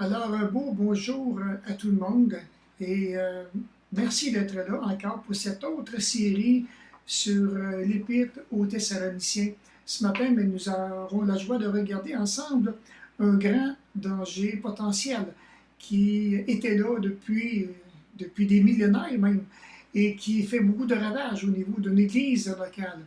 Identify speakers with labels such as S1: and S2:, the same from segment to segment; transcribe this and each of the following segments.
S1: Alors, un beau bonjour à tout le monde et merci d'être là encore pour cette autre série sur l'Épître aux Thessaloniciens. Ce matin, mais nous aurons la joie de regarder ensemble un grand danger potentiel qui était là depuis des millénaires même et qui fait beaucoup de ravages au niveau d'une église locale.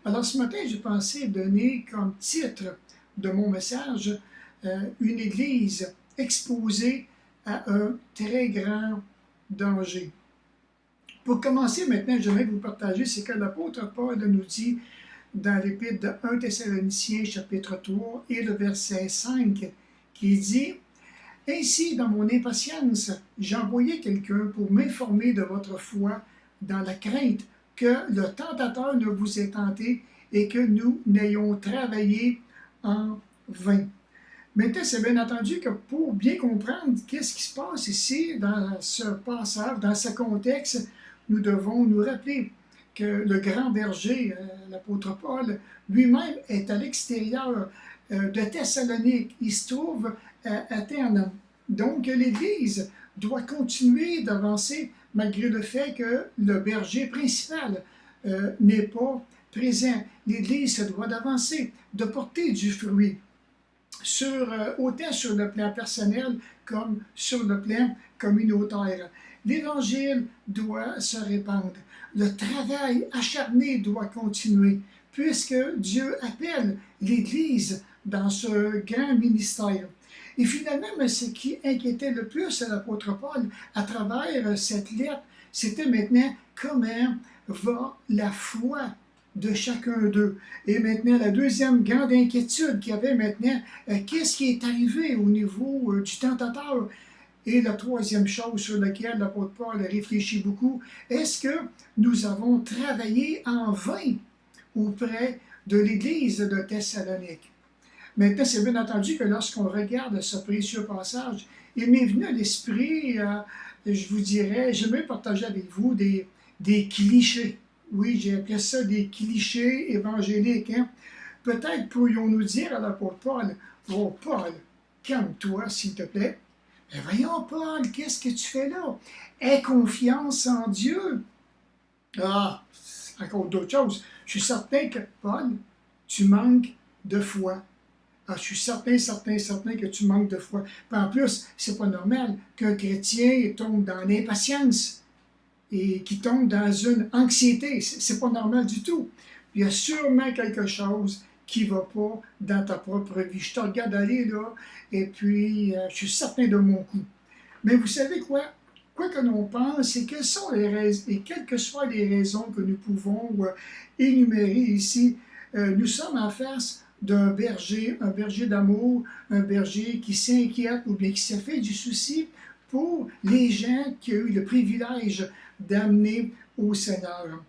S1: Alors ce matin, j'ai pensé donner comme titre de mon message une église exposée à un très grand danger. Pour commencer maintenant, j'aimerais vous partager ce que l'apôtre Paul nous dit dans l'épître de 1 Thessaloniciens chapitre 3 et le verset 5 qui dit « Ainsi, dans mon impatience, j'envoyais quelqu'un pour m'informer de votre foi dans la crainte que le tentateur ne vous ait tenté et que nous n'ayons travaillé en vain. » Maintenant, c'est bien entendu que pour bien comprendre qu'est-ce qui se passe ici dans ce passage, dans ce contexte, nous devons nous rappeler que le grand berger, l'apôtre Paul, lui-même est à l'extérieur de Thessalonique. Il se trouve à Athènes. Donc, l'Église doit continuer d'avancer malgré le fait que le berger principal n'est pas présent. L'Église se doit d'avancer, de porter du fruit. Autant sur le plan personnel comme sur le plan communautaire. L'Évangile doit se répandre. Le travail acharné doit continuer, puisque Dieu appelle l'Église dans ce grand ministère. Et finalement, ce qui inquiétait le plus l'apôtre Paul à travers cette lettre, c'était maintenant comment va la foi de chacun d'eux. Et maintenant, la deuxième grande inquiétude qu'il y avait maintenant, qu'est-ce qui est arrivé au niveau du tentateur? Et la troisième chose sur laquelle l'apôtre Paul réfléchit beaucoup, est-ce que nous avons travaillé en vain auprès de l'Église de Thessalonique? Maintenant, c'est bien entendu que lorsqu'on regarde ce précieux passage, il m'est venu à l'esprit, je vous dirais, j'aimerais partager avec vous des clichés. Oui, j'ai appelé ça des clichés évangéliques. Hein? Peut-être pourrions-nous dire à l'apôtre Paul, « Oh Paul, calme-toi s'il te plaît. » Mais voyons Paul, qu'est-ce que tu fais là? Aie confiance en Dieu. Ah, encore d'autres choses. Je suis certain que, Paul, tu manques de foi. Ah, je suis certain que tu manques de foi. Puis en plus, c'est pas normal qu'un chrétien tombe dans l'impatience et qui tombe dans une anxiété. C'est pas normal du tout. Il y a sûrement quelque chose qui va pas dans ta propre vie. Je te regarde aller là, et puis je suis certain de mon coup. Mais vous savez quoi? Quoi que l'on pense, et quelles sont les raisons, et quelles que soient les raisons que nous pouvons énumérer ici, nous sommes en face d'un berger, un berger d'amour, un berger qui s'inquiète ou bien qui s'est fait du souci pour les gens qui ont eu le privilège d'amener au Seigneur.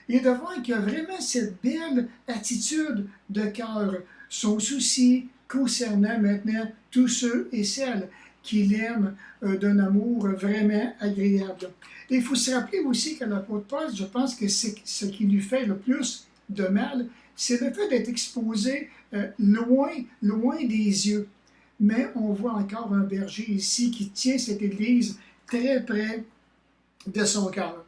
S1: Et de voir qu'il y a vraiment cette belle attitude de cœur, son souci concernant maintenant tous ceux et celles qui l'aiment d'un amour vraiment agréable. Et il faut se rappeler aussi que l'apôtre Paul, je pense que c'est ce qui lui fait le plus de mal, c'est le fait d'être exposé loin des yeux. Mais on voit encore un berger ici qui tient cette église très près de son cœur.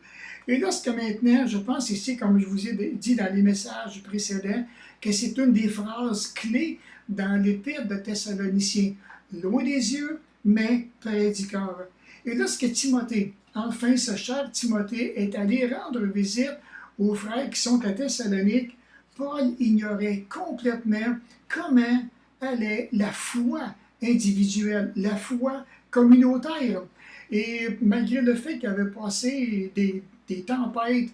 S1: Et lorsque maintenant, je pense ici, comme je vous ai dit dans les messages précédents, que c'est une des phrases clés dans l'épître de Thessaloniciens. Loin des yeux, mais près du cœur. Et lorsque Timothée, enfin ce cher Timothée, est allé rendre visite aux frères qui sont à Thessalonique, Paul ignorait complètement comment allait la foi individuelle, la foi communautaire. Et malgré le fait qu'il avait passé des tempêtes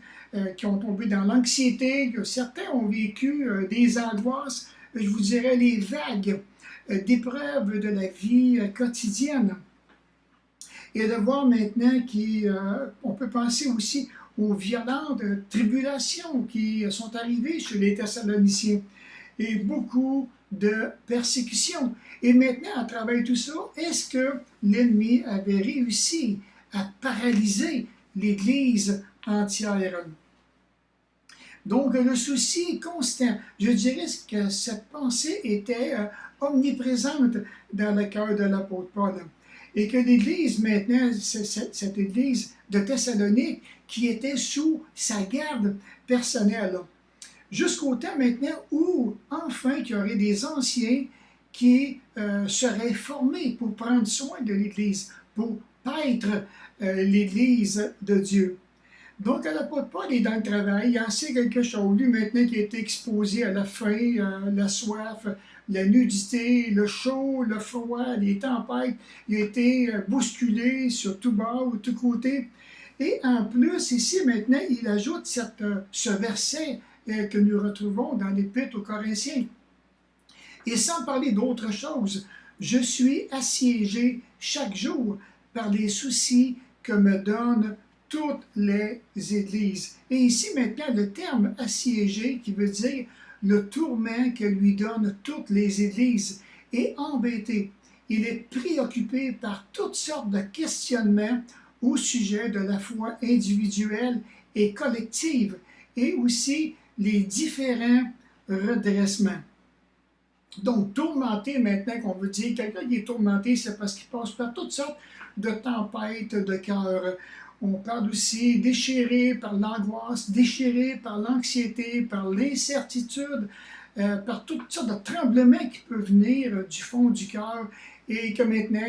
S1: qui ont tombé dans l'anxiété, que certains ont vécu des angoisses, je vous dirais les vagues d'épreuves de la vie quotidienne. Et de voir maintenant qu'on peut penser aussi aux violentes tribulations qui sont arrivées chez les Thessaloniciens et beaucoup de persécutions. Et maintenant, à travers tout ça, est-ce que l'ennemi avait réussi à paralyser l'Église entière? Donc, le souci constant, je dirais que cette pensée était omniprésente dans le cœur de l'apôtre Paul. et que l'Église maintenant, cette Église de Thessalonique, qui était sous sa garde personnelle. Jusqu'au temps maintenant où, enfin, il y aurait des anciens qui seraient formés pour prendre soin de l'Église, pour paître l'Église de Dieu. Donc, l'apôtre Paul est dans le travail, il en sait quelque chose. Lui, maintenant, qui a été exposé à la faim, la soif, la nudité, le chaud, le froid, les tempêtes, il a été bousculé sur tout bord ou tout côté. Et en plus, ici, maintenant, il ajoute ce verset que nous retrouvons dans l'Épître aux Corinthiens. Et sans parler d'autre chose, je suis assiégé chaque jour par les soucis que me donnent toutes les églises. Et ici maintenant, le terme assiégé, qui veut dire le tourment que lui donnent toutes les églises, est embêté. Il est préoccupé par toutes sortes de questionnements au sujet de la foi individuelle et collective, et aussi les différents redressements. Donc, tourmenté, maintenant qu'on veut dire, quelqu'un qui est tourmenté, c'est parce qu'il passe par toutes sortes de tempêtes de cœur. On parle aussi déchiré par l'angoisse, déchiré par l'anxiété, par l'incertitude, par toutes sortes de tremblements qui peuvent venir du fond du cœur et que maintenant,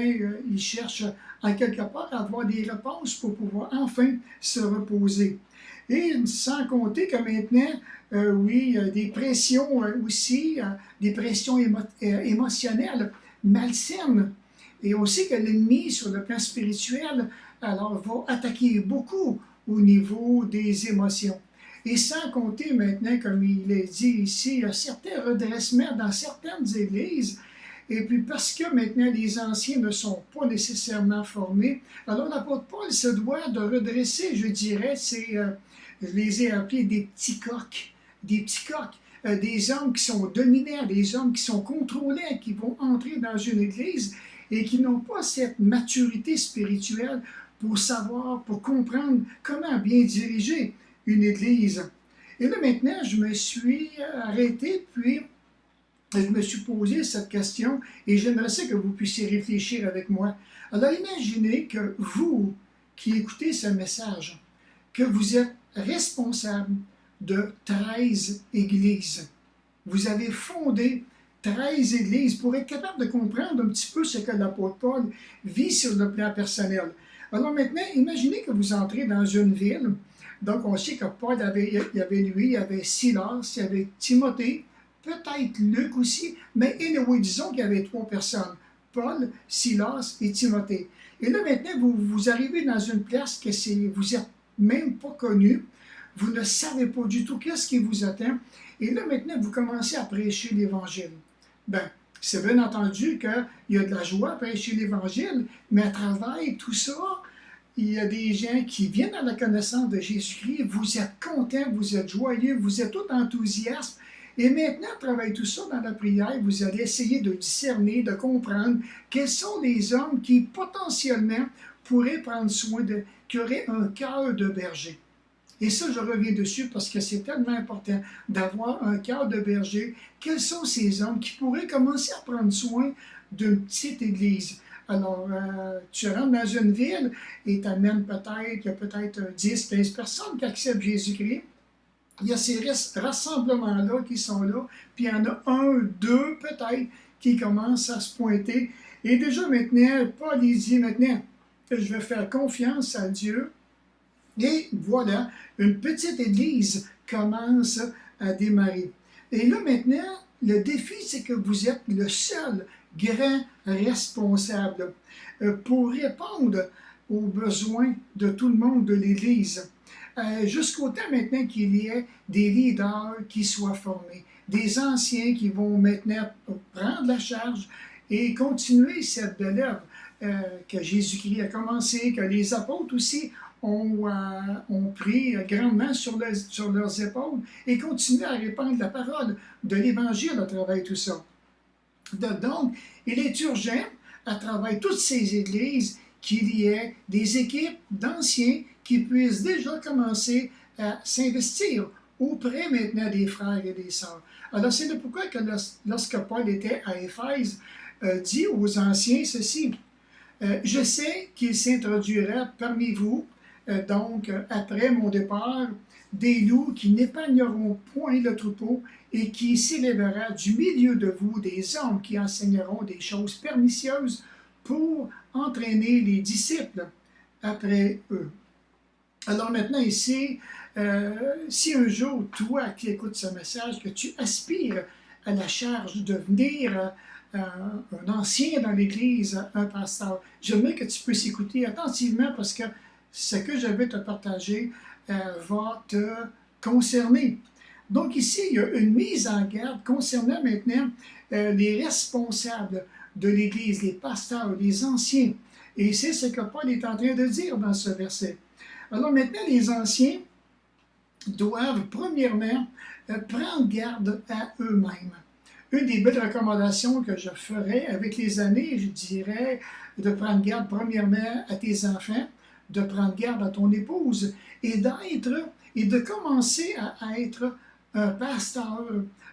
S1: il cherche à quelque part à avoir des réponses pour pouvoir enfin se reposer. Et sans compter que maintenant, oui, des pressions aussi, des pressions émotionnelles malsaines. Et aussi que l'ennemi, sur le plan spirituel, alors va attaquer beaucoup au niveau des émotions. Et sans compter maintenant, comme il est dit ici, il y a certains redressements dans certaines églises. Et puis parce que maintenant les anciens ne sont pas nécessairement formés, alors l'apôtre Paul se doit de redresser, je dirais, je les ai appelés des petits coqs, des hommes qui sont dominants, des hommes qui sont contrôlés, qui vont entrer dans une église et qui n'ont pas cette maturité spirituelle pour savoir, pour comprendre comment bien diriger une église. Et là maintenant, je me suis arrêté, puis je me suis posé cette question et j'aimerais ça que vous puissiez réfléchir avec moi. Alors imaginez que vous qui écoutez ce message, que vous êtes responsable de 13 églises. Vous avez fondé 13 églises pour être capable de comprendre un petit peu ce que l'apôtre Paul vit sur le plan personnel. Alors maintenant, imaginez que vous entrez dans une ville. Donc on sait que Paul il y avait lui, il y avait Silas, il y avait Timothée, peut-être Luc aussi, mais anyway, disons qu'il y avait 3 personnes, Paul, Silas et Timothée. Et là maintenant, vous arrivez dans une place que vous n'êtes même pas connu, vous ne savez pas du tout qu'est-ce qui vous attend, et là maintenant, vous commencez à prêcher l'Évangile. Ben, c'est bien entendu qu'il y a de la joie à prêcher l'Évangile, mais à travers tout ça, il y a des gens qui viennent à la connaissance de Jésus-Christ, vous êtes contents, vous êtes joyeux, vous êtes tout enthousiastes, et maintenant, à travers tout ça, dans la prière, vous allez essayer de discerner, de comprendre quels sont les hommes qui potentiellement pourraient prendre soin qui auraient un cœur de berger. Et ça, je reviens dessus parce que c'est tellement important d'avoir un cœur de berger. Quels sont ces hommes qui pourraient commencer à prendre soin d'une petite église? Alors, tu rentres dans une ville et tu amènes il y a peut-être 10, 15 personnes qui acceptent Jésus-Christ. Il y a ces rassemblements-là qui sont là, puis il y en a 1, 2 peut-être qui commencent à se pointer. Et déjà maintenant, Paul dit maintenant, je vais faire confiance à Dieu. Et voilà, une petite église commence à démarrer. Et là maintenant, le défi, c'est que vous êtes le seul grand responsable pour répondre aux besoins de tout le monde de l'Église. Jusqu'au temps maintenant qu'il y ait des leaders qui soient formés, des anciens qui vont maintenant prendre la charge et continuer cette belle œuvre que Jésus-Christ a commencé, que les apôtres aussi ont pris grandement sur leurs épaules et continuent à répandre la parole de l'Évangile à travers tout ça. Donc, il est urgent, à travers toutes ces églises, qu'il y ait des équipes d'anciens qui puissent déjà commencer à s'investir auprès maintenant des frères et des sœurs. Alors, c'est pourquoi que lorsque Paul était à Éphèse, dit aux anciens ceci, Je sais qu'il s'introduira parmi vous, après mon départ, des loups qui n'épargneront point le troupeau et qui s'élèvera du milieu de vous des hommes qui enseigneront des choses pernicieuses pour entraîner les disciples après eux. Alors maintenant ici, si un jour, toi qui écoutes ce message, que tu aspires à la charge de devenir un ancien dans l'Église, un pasteur, j'aimerais que tu puisses écouter attentivement parce que ce que je vais te partager va te concerner. Donc ici, il y a une mise en garde concernant maintenant les responsables de l'Église, les pasteurs, les anciens. Et c'est ce que Paul est en train de dire dans ce verset. Alors maintenant, les anciens doivent premièrement prendre garde à eux-mêmes. Une des belles recommandations que je ferais avec les années, je dirais de prendre garde premièrement à tes enfants, de prendre garde à ton épouse et de commencer à être un pasteur,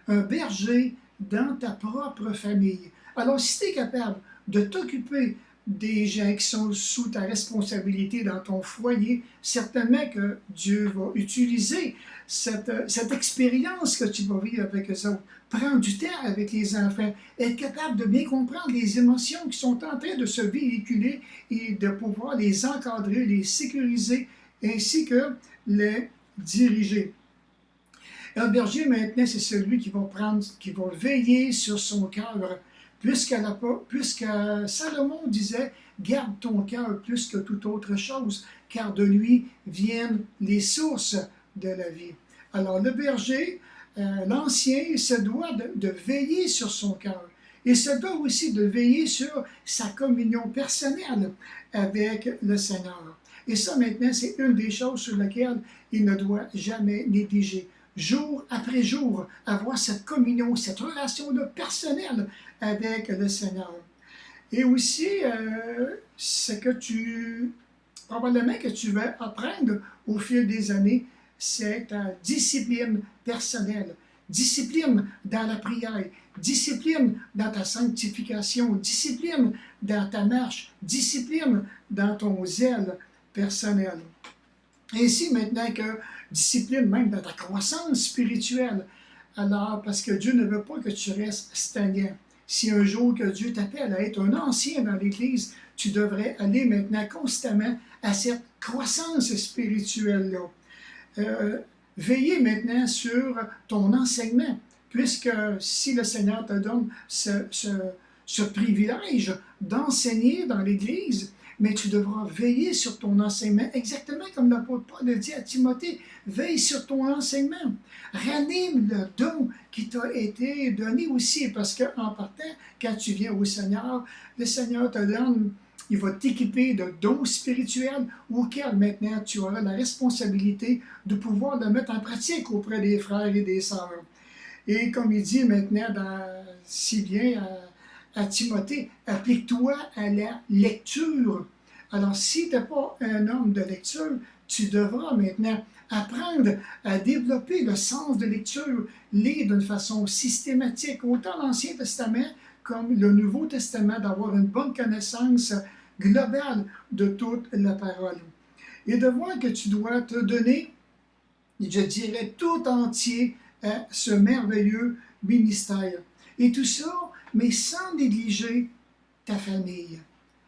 S1: un berger dans ta propre famille. Alors, si tu es capable de t'occuper des gens qui sont sous ta responsabilité dans ton foyer, certainement que Dieu va utiliser cette expérience que tu vas vivre avec eux autres. Prendre du temps avec les enfants, être capable de bien comprendre les émotions qui sont en train de se véhiculer et de pouvoir les encadrer, les sécuriser, ainsi que les diriger. Un berger, maintenant, c'est celui qui va veiller sur son cœur, puisque Salomon disait « Garde ton cœur plus que toute autre chose, car de lui viennent les sources de la vie. » Alors le berger, l'ancien, se doit de veiller sur son cœur. Il se doit aussi de veiller sur sa communion personnelle avec le Seigneur. Et ça, maintenant, c'est une des choses sur lesquelles il ne doit jamais négliger. Jour après jour, avoir cette communion, cette relation-là personnelle avec le Seigneur. Et aussi, probablement que tu vas apprendre au fil des années, c'est ta discipline personnelle. Discipline dans la prière, discipline dans ta sanctification, discipline dans ta marche, discipline dans ton zèle personnel. Ainsi, maintenant que discipline même dans ta croissance spirituelle. Alors, parce que Dieu ne veut pas que tu restes stagnant. Si un jour que Dieu t'appelle à être un ancien dans l'Église, tu devrais aller maintenant constamment à cette croissance spirituelle-là. Veillez maintenant sur ton enseignement, puisque si le Seigneur te donne ce privilège d'enseigner dans l'Église, mais tu devras veiller sur ton enseignement, exactement comme l'apôtre Paul le dit à Timothée, veille sur ton enseignement. Ranime le don qui t'a été donné aussi, parce qu'en partant, quand tu viens au Seigneur, le Seigneur te donne, il va t'équiper de dons spirituels auxquels maintenant tu auras la responsabilité de pouvoir le mettre en pratique auprès des frères et des sœurs. Et comme il dit maintenant si bien à Timothée, applique-toi à la lecture. Alors, si tu n'es pas un homme de lecture, tu devras maintenant apprendre à développer le sens de lecture, lire d'une façon systématique, autant l'Ancien Testament comme le Nouveau Testament, d'avoir une bonne connaissance globale de toute la parole. Et de voir que tu dois te donner, je dirais, tout entier à ce merveilleux ministère. Et tout ça, mais sans négliger ta famille.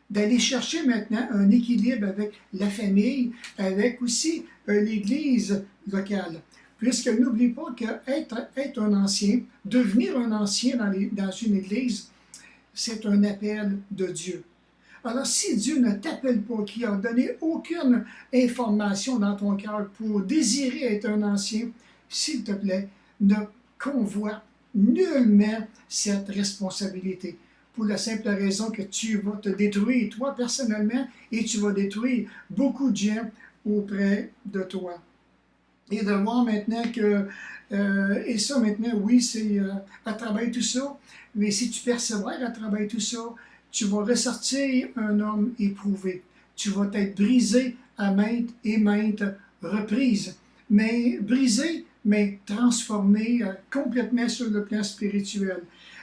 S1: D'aller chercher maintenant un équilibre avec la famille, avec aussi l'Église locale. Puisque n'oublie pas qu'être un ancien, devenir un ancien dans une Église, c'est un appel de Dieu. Alors, si Dieu ne t'appelle pas, qui n'a donné aucune information dans ton cœur pour désirer être un ancien, s'il te plaît, ne convoite nullement cette responsabilité. Pour la simple raison que tu vas te détruire, toi personnellement, et tu vas détruire beaucoup de gens auprès de toi. Et de voir maintenant que, et ça maintenant, oui, c'est à travers tout ça, mais si tu persévères à travers tout ça, tu vas ressortir un homme éprouvé. Tu vas être brisé à maintes et maintes reprises. Mais brisé, mais transformé complètement sur le plan spirituel.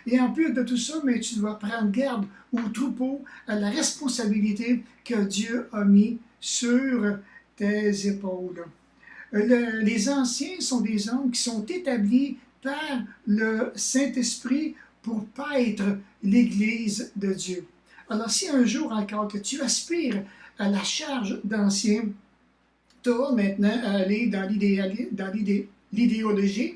S1: Et en plus de tout ça, mais tu dois prendre garde au troupeau, à la responsabilité que Dieu a mis sur tes épaules. Les anciens sont des hommes qui sont établis par le Saint-Esprit pour paître l'Église de Dieu. Alors si un jour encore que tu aspires à la charge d'ancien, tu auras maintenant à aller dans l'idéologie,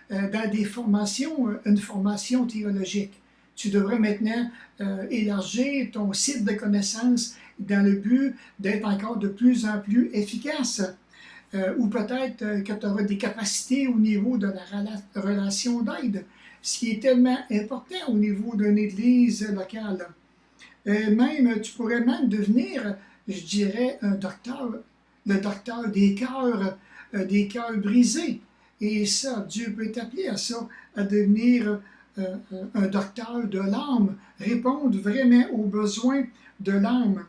S1: dans des formations, une formation théologique. Tu devrais maintenant élargir ton site de connaissances dans le but d'être encore de plus en plus efficace. Ou peut-être que tu auras des capacités au niveau de la relation d'aide, ce qui est tellement important au niveau d'une église locale. Même, tu pourrais même devenir, je dirais, un docteur, le docteur des cœurs brisés. Et ça, Dieu peut t'appeler à ça, à devenir un docteur de l'âme, répondre vraiment aux besoins de l'âme.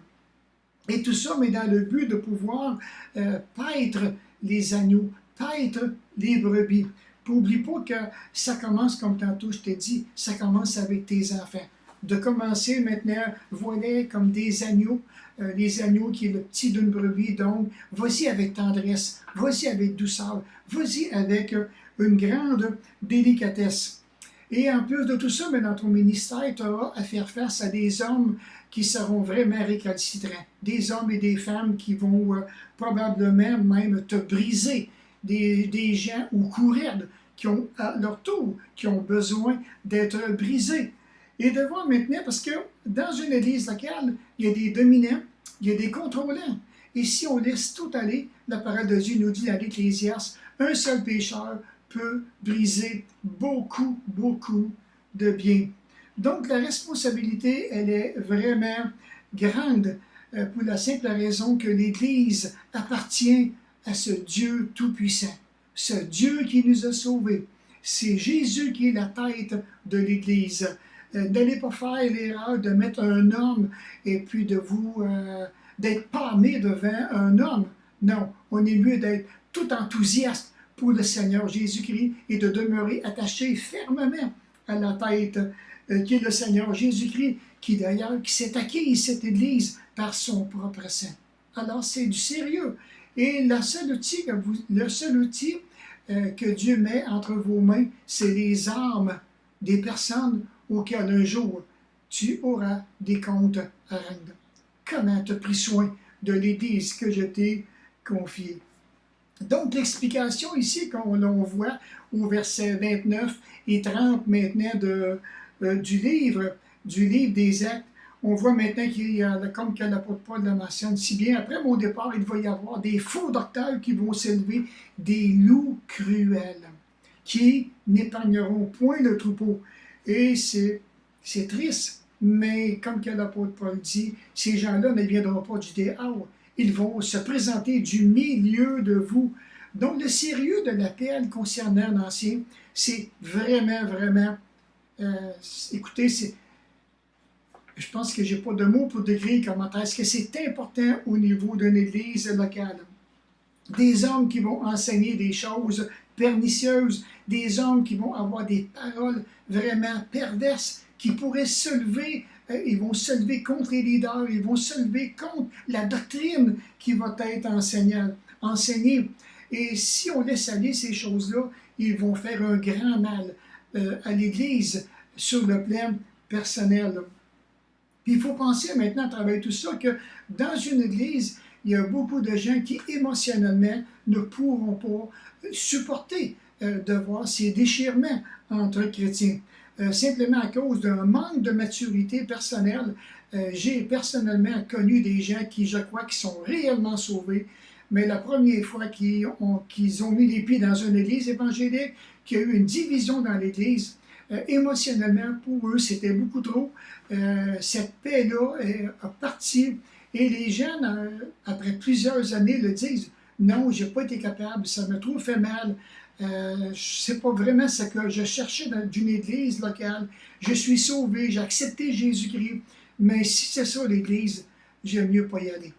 S1: Et tout ça, mais dans le but de pouvoir paître les agneaux, paître les brebis. N'oublie pas que ça commence, comme tantôt je t'ai dit, ça commence avec tes enfants. De commencer maintenant, voilà comme des agneaux, les agneaux qui est le petit d'une brebis, donc vas-y avec tendresse, vas-y avec douceur, vas-y avec une grande délicatesse. Et en plus de tout ça, mais dans ton ministère, tu auras à faire face à des hommes qui seront vraiment récalcitrants, des hommes et des femmes qui vont probablement même te briser, des gens ou courir, qui ont à leur tour, qui ont besoin d'être brisés. Et de voir maintenant, parce que dans une église locale, il y a des dominants, il y a des contrôlants. Et si on laisse tout aller, la parole de Dieu nous dit dans l'Ecclésiaste, un seul pécheur peut briser beaucoup, beaucoup de bien. Donc la responsabilité, elle est vraiment grande pour la simple raison que l'Église appartient à ce Dieu tout-puissant, ce Dieu qui nous a sauvés. C'est Jésus qui est la tête de l'Église. N'allez pas faire l'erreur de mettre un homme et puis d'être pâmé devant un homme. Non, on est mieux d'être tout enthousiaste pour le Seigneur Jésus-Christ et de demeurer attaché fermement à la tête qui est le Seigneur Jésus-Christ, qui d'ailleurs qui s'est acquis cette Église par son propre sang. Alors c'est du sérieux. Et le seul outil que Dieu met entre vos mains, c'est les âmes des personnes auxquelles un jour tu auras des comptes à rendre. Comment tu as pris soin de l'Église que je t'ai confiée? Donc, l'explication ici qu'on voit au verset 29 et 30 maintenant du livre des Actes, on voit maintenant qu'il y a, comme que l'apôtre Paul le mentionne si bien, après mon départ, il va y avoir des faux docteurs qui vont s'élever, des loups cruels, qui n'épargneront point le troupeau. Et c'est triste, mais comme que l'apôtre Paul dit, ces gens-là ne viendront pas du dehors. Ils vont se présenter du milieu de vous. Donc, le sérieux de l'appel concernant l'ancien, c'est vraiment, vraiment, écoutez, je pense que je n'ai pas de mots pour décrire comment est-ce que c'est important au niveau d'une église locale. Des hommes qui vont enseigner des choses pernicieuses, des hommes qui vont avoir des paroles vraiment perverses, qui pourraient se lever, ils vont se lever contre les leaders, ils vont se lever contre la doctrine qui va être enseignée. Et si on laisse aller ces choses-là, ils vont faire un grand mal à l'Église sur le plan personnel. Puis il faut penser maintenant à travers tout ça que dans une Église, il y a beaucoup de gens qui émotionnellement ne pourront pas supporter de voir ces déchirements entre chrétiens. Simplement à cause d'un manque de maturité personnelle. J'ai personnellement connu des gens qui, je crois, qui sont réellement sauvés, mais la première fois qu'ils ont mis les pieds dans une église évangélique, qu'il y a eu une division dans l'église, émotionnellement, pour eux, c'était beaucoup trop. Cette paix-là a parti, et les jeunes, après plusieurs années, le disent, non, je n'ai pas été capable, ça m'a trop fait mal. C'est pas vraiment ce que je cherchais d'une église locale. Je suis sauvé, j'ai accepté Jésus-Christ, mais si c'est ça l'église, j'aime mieux pas y aller.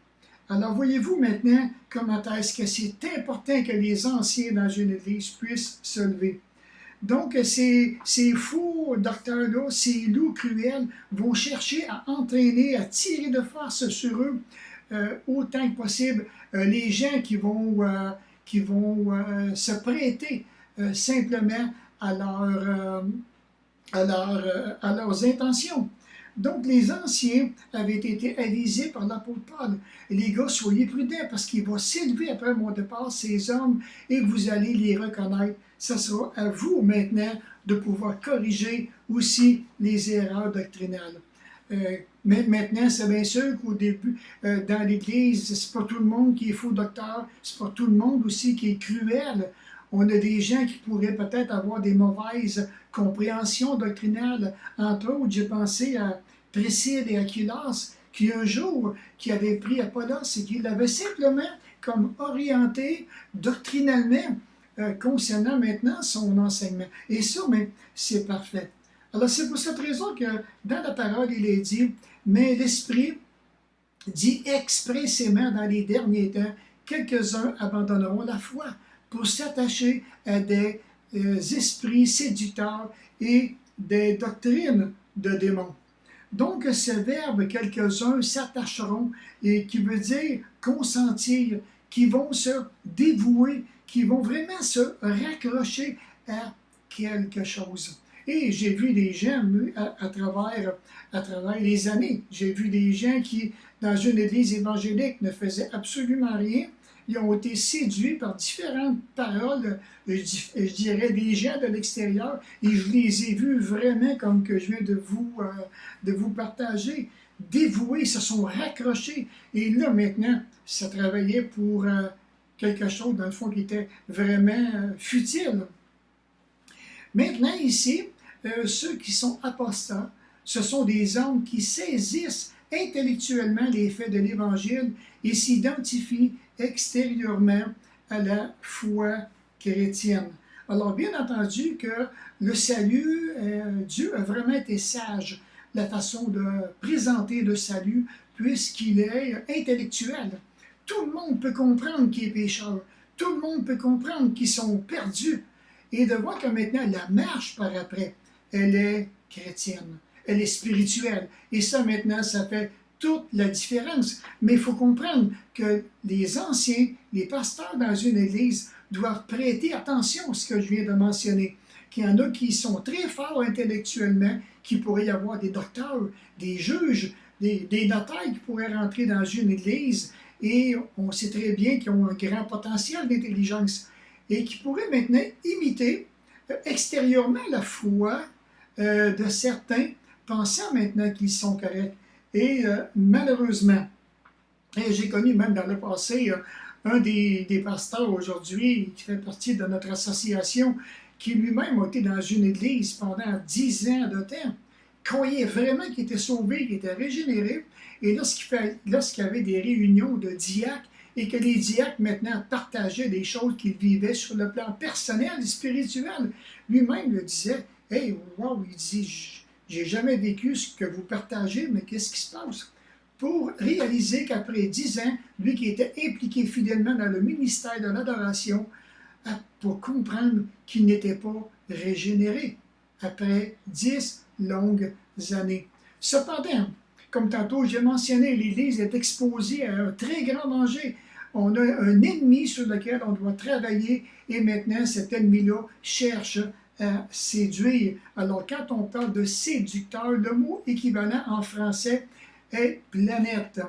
S1: Alors voyez-vous maintenant comment est-ce que c'est important que les anciens dans une église puissent se lever. Donc, ces faux docteurs-là, ces loups cruels, vont chercher à entraîner, à tirer de force sur eux autant que possible les gens qui vont se prêter simplement à, à leurs intentions. Donc, les anciens avaient été avisés par l'apôtre Paul. Les gars, soyez prudents parce qu'il va s'élever après mon départ ces hommes et vous allez les reconnaître. Ce sera à vous maintenant de pouvoir corriger aussi les erreurs doctrinales. Mais maintenant, c'est bien sûr qu'au début, dans l'Église, c'est pas tout le monde qui est faux docteur, c'est pas tout le monde aussi qui est cruel. On a des gens qui pourraient peut-être avoir des mauvaises compréhensions doctrinales. Entre autres, j'ai pensé à Priscille et Aquilas, qui un jour, qui avaient pris Apollos et qui l'avaient simplement comme orienté doctrinalement concernant maintenant son enseignement. Et ça, mais c'est parfait. Alors c'est pour cette raison que dans la parole, il est dit, mais l'Esprit dit expressément dans les derniers temps, quelques-uns abandonneront la foi pour s'attacher à des esprits séducteurs et des doctrines de démons. Donc, ce verbe, quelques-uns s'attacheront, et qui veut dire consentir, qui vont se dévouer, qui vont vraiment se raccrocher à quelque chose. Et j'ai vu des gens, à travers les années, j'ai vu des gens qui, dans une église évangélique, ne faisaient absolument rien. Ils ont été séduits par différentes paroles, je dirais, des gens de l'extérieur, et je les ai vus vraiment comme que je viens de vous partager, dévoués, se sont raccrochés. Et là, maintenant, ça travaillait pour quelque chose, dans le fond, qui était vraiment futile. Maintenant, ici, ceux qui sont apostats, ce sont des hommes qui saisissent intellectuellement les faits de l'Évangile et s'identifient extérieurement à la foi chrétienne. Alors, bien entendu que le salut, Dieu a vraiment été sage, la façon de présenter le salut, puisqu'il est intellectuel. Tout le monde peut comprendre qu'il est pécheur. Tout le monde peut comprendre qu'ils sont perdus. Et de voir que maintenant, la marche par après, elle est chrétienne, elle est spirituelle. Et ça, maintenant, ça fait toute la différence. Mais il faut comprendre que les anciens, les pasteurs dans une église doivent prêter attention à ce que je viens de mentionner. Qu'il y en a qui sont très forts intellectuellement, qui pourraient y avoir des docteurs, des juges, des notaires qui pourraient rentrer dans une église, et on sait très bien qu'ils ont un grand potentiel d'intelligence, et qui pourraient maintenant imiter extérieurement la foi de certains, pensant maintenant qu'ils sont corrects. Et malheureusement, et j'ai connu même dans le passé un des pasteurs aujourd'hui qui fait partie de notre association, qui lui-même a été dans une église pendant 10 ans de temps, croyait vraiment qu'il était sauvé, qu'il était régénéré, et lorsqu'il y avait des réunions de diacres, et que les diacres maintenant partageaient des choses qu'ils vivaient sur le plan personnel et spirituel, lui-même le disait, « Hey, wow, il dit, j'ai jamais vécu ce que vous partagez, mais qu'est-ce qui se passe? » Pour réaliser qu'après 10 ans, lui qui était impliqué fidèlement dans le ministère de l'adoration, pour comprendre qu'il n'était pas régénéré après 10 longues années. Cependant, comme tantôt j'ai mentionné, l'Église est exposée à un très grand danger. On a un ennemi sur lequel on doit travailler, et maintenant cet ennemi-là cherche à séduire. Alors quand on parle de séducteur, le mot équivalent en français est planète.